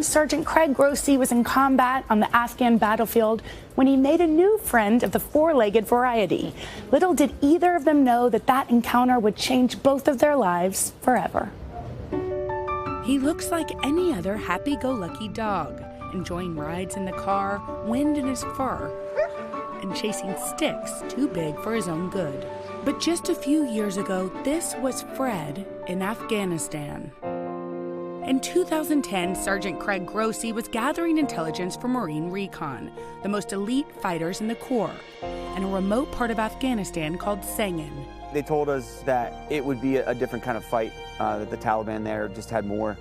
Sergeant Craig Grossi was in combat on the Afghan battlefield when he made a new friend of the four-legged variety. Little did either of them know that that encounter would change both of their lives forever. He looks like any other happy-go-lucky dog, enjoying rides in the car, wind in his fur, and chasing sticks too big for his own good. But just a few years ago, this was Fred in Afghanistan. In 2010, Sergeant Craig Grossi was gathering intelligence for Marine Recon, the most elite fighters in the Corps, in a remote part of Afghanistan called Sangin. They told us that it would be a different kind of fight, that the Taliban there just had more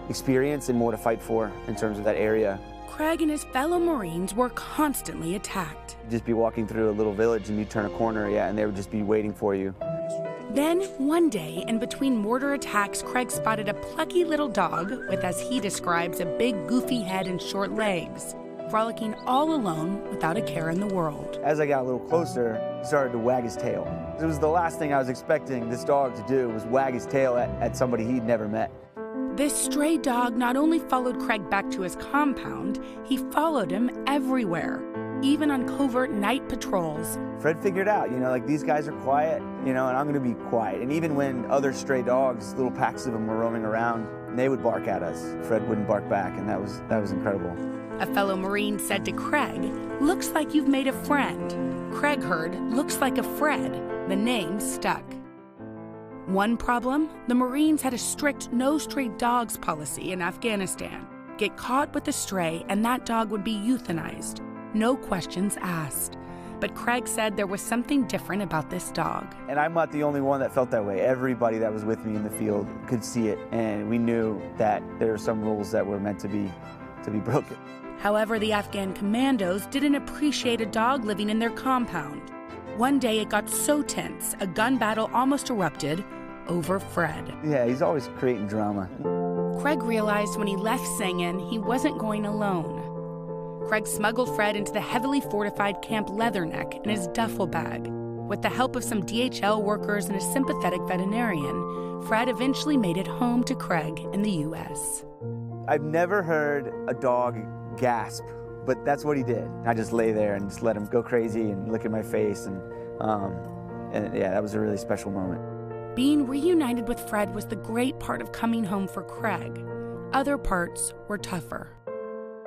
experience and more to fight for in terms of that area. Craig and his fellow Marines were constantly attacked. You'd just be walking through a little village and you'd turn a corner, and they would just be waiting for you. Then, one day, in between mortar attacks, Craig spotted a plucky little dog with, as he describes, a big goofy head and short legs, frolicking all alone without a care in the world. As I got a little closer, he started to wag his tail. It was the last thing I was expecting this dog to do, was wag his tail at somebody he'd never met. This stray dog not only followed Craig back to his compound, he followed him everywhere, even on covert night patrols. Fred figured out, like these guys are quiet, and I'm gonna be quiet. And even when other stray dogs, little packs of them were roaming around, they would bark at us. Fred wouldn't bark back, and that was incredible. A fellow Marine said to Craig, "Looks like you've made a friend." Craig heard, "Looks like a Fred." The name stuck. One problem, the Marines had a strict no stray dogs policy in Afghanistan. Get caught with a stray and that dog would be euthanized. No questions asked. But Craig said there was something different about this dog. And I'm not the only one that felt that way. Everybody that was with me in the field could see it, and we knew that there were some rules that were meant to be broken. However, the Afghan commandos didn't appreciate a dog living in their compound. One day it got so tense, a gun battle almost erupted over Fred. Yeah, he's always creating drama. Craig realized when he left Sangin, he wasn't going alone. Craig smuggled Fred into the heavily fortified Camp Leatherneck in his duffel bag. With the help of some DHL workers and a sympathetic veterinarian, Fred eventually made it home to Craig in the U.S. I've never heard a dog gasp, but that's what he did. I just lay there and just let him go crazy and look at my face, and yeah, that was a really special moment. Being reunited with Fred was the great part of coming home for Craig. Other parts were tougher.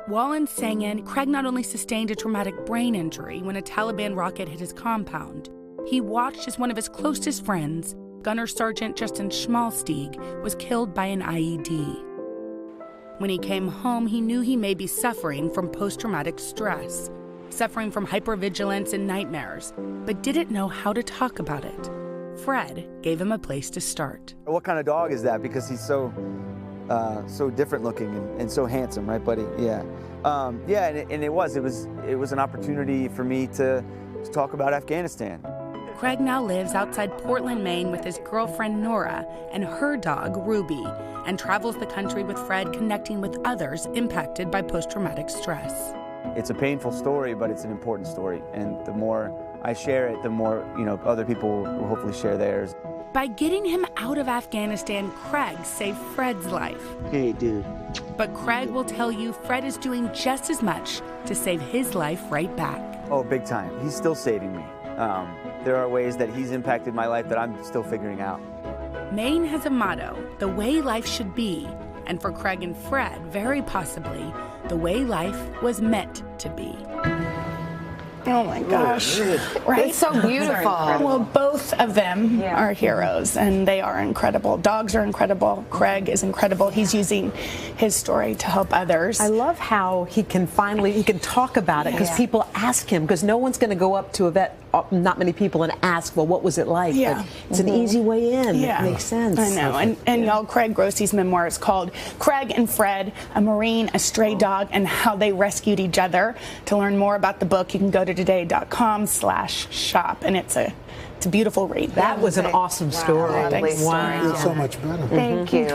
While in Sangin, Craig not only sustained a traumatic brain injury when a Taliban rocket hit his compound, he watched as one of his closest friends, Gunner Sergeant Justin Schmalstieg, was killed by an IED. When he came home, he knew he may be suffering from post-traumatic stress, suffering from hypervigilance and nightmares, but didn't know how to talk about it. Fred gave him a place to start. What kind of dog is that? Because he's so different looking and so handsome, right, buddy? Yeah. Yeah, and it was an opportunity for me to talk about Afghanistan. Craig now lives outside Portland, Maine with his girlfriend Nora and her dog Ruby, and travels the country with Fred, connecting with others impacted by post-traumatic stress. It's a painful story, but it's an important story, and the more I share it, the more other people will hopefully share theirs. By getting him out of Afghanistan, Craig saved Fred's life. Hey, dude. But Craig will tell you Fred is doing just as much to save his life right back. Oh, big time. He's still saving me. There are ways that he's impacted my life that I'm still figuring out. Maine has a motto, the way life should be. And for Craig and Fred, very possibly, the way life was meant to be. Oh my gosh. Right? It's so beautiful. Well, both of them are heroes, and they are incredible. Dogs are incredible. Craig is incredible. He's using his story to help others. I love how he can talk about it, because people ask him, because no one's going to go up to a vet, not many people, and ask, well, what was it like? Yeah. But it's an easy way in. Yeah. It makes sense. I know. And y'all, Craig Grossi's memoir is called Craig and Fred, a Marine, a Stray Dog, and How They Rescued Each Other. To learn more about the book, you can go to today.com/shop, and it's a beautiful read. That was an awesome story. Wow. Wow. It's so much better. Thank you.